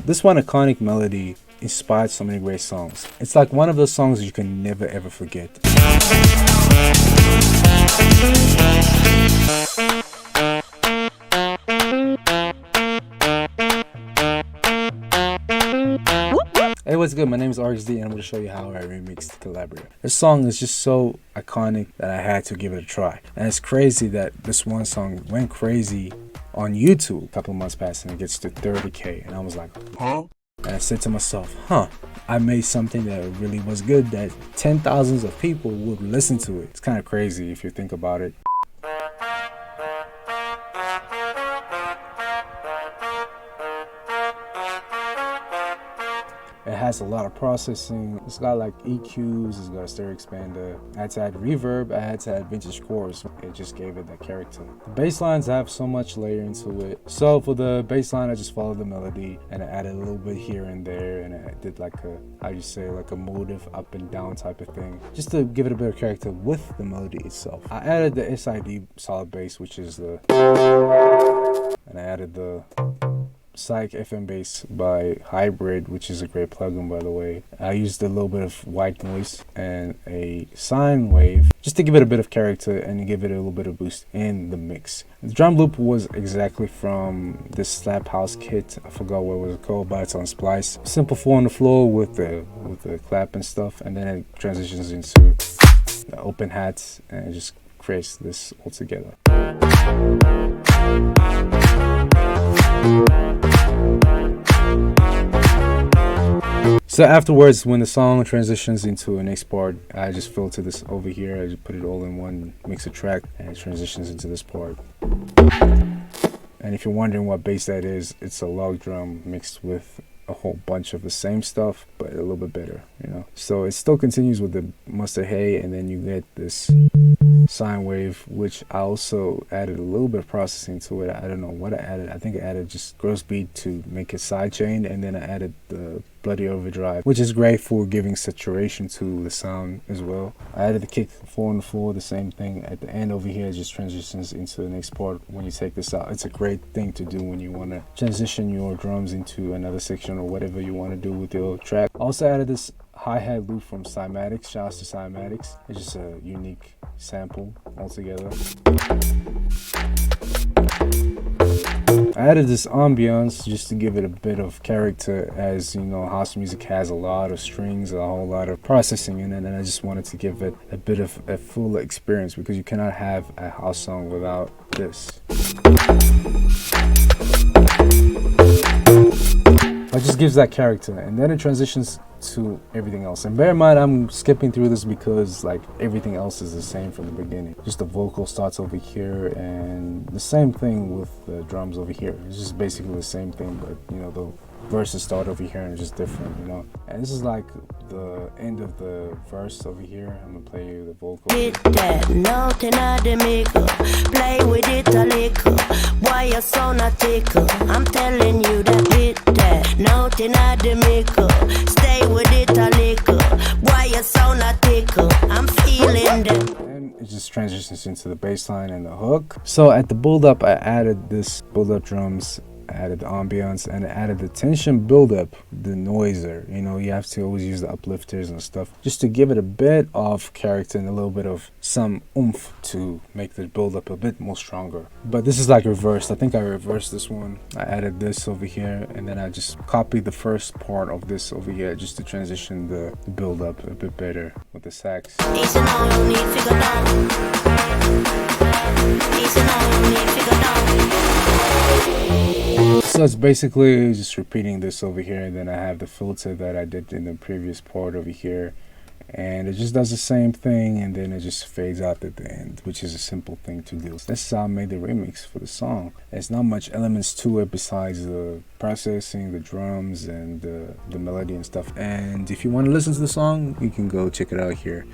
This one iconic melody inspired so many great songs. It's like one of those songs you can never ever forget. Hey, what's good? My name is RXD and I'm going to show you how I remixed Calabria. This song is just so iconic that I had to give it a try. And it's crazy that this one song went crazy on YouTube. A couple of months passed and it gets to 30K. And I was like, huh? And I said to myself, I made something that really was good that 10,000s of people would listen to it. It's kind of crazy if you think about it. It has a lot of processing. It's got like EQs, it's got a stereo expander. I had to add reverb, I had to add vintage chorus. It just gave it that character. The bass lines have so much layer into it. So for the bass line, I just followed the melody and I added a little bit here and there, and I did like a, like a motive up and down type of thing, just to give it a bit of character with the melody itself. I added the SID solid bass, which is the, and I added the Psych FM Bass by Hybrid, which is a great plugin, by the way. I used a little bit of white noise and a sine wave just to give it a bit of character and give it a little bit of boost in the mix. The drum loop was exactly from this Slap House kit. I forgot what it was called, but it's on Splice. Simple 4 on the floor with the clap and stuff, and then it transitions into the open hats and it just creates this all together. So afterwards, when the song transitions into the next part, I just filter this over here. I just put it all in one mixer track and it transitions into this part. And if you're wondering what bass that is, it's a log drum mixed with a whole bunch of the same stuff, but a little bit better, you know. So it still continues with the mustard hay, and then you get this sine wave, which I also added a little bit of processing to it. I don't know what I added. I think I added just gross beat to make it sidechained, and then I added the bloody overdrive, which is great for giving saturation to the sound as well. I added the kick 4 on the floor, the same thing at the end over here. It just transitions into the next part when you take this out. It's a great thing to do when you want to transition your drums into another section or whatever you want to do with your track. Also added this hi-hat loop from Cymatics. Shouts to Cymatics. It's just a unique sample altogether. I added this ambiance just to give it a bit of character, as you know, house music has a lot of strings, a whole lot of processing in it, and I just wanted to give it a bit of a full experience, because you cannot have a house song without this. It just gives that character, and then it transitions to everything else. And bear in mind, I'm skipping through this because like everything else is the same from the beginning. Just the vocal starts over here, and the same thing with the drums over here. It's just basically the same thing, but you know, the verses start over here and it's just different, you know. And this is like the end of the verse over here. I'm gonna play you the vocal. Hit that note in the maker, play with it a little. Why you so not tickle? I'm telling you that hit that note in the maker, stay with it a little. Why you so not tickle? I'm feeling that. And it just transitions into the bass line and the hook. So at the build up, I added this build up drums, I added the ambience, and I added the tension buildup, the noiser. You know, you have to always use the uplifters and stuff just to give it a bit of character and a little bit of some oomph to make the buildup a bit more stronger. But this is like reversed. I think I reversed this one. I added this over here, and then I just copied the first part of this over here just to transition the buildup a bit better with the sax. So it's basically just repeating this over here, and then I have the filter that I did in the previous part over here, and it just does the same thing, and then it just fades out at the end, which is a simple thing to do. This is how I made the remix for the song. There's not much elements to it besides the processing, the drums, and the melody and stuff. And if you want to listen to the song, you can go check it out here.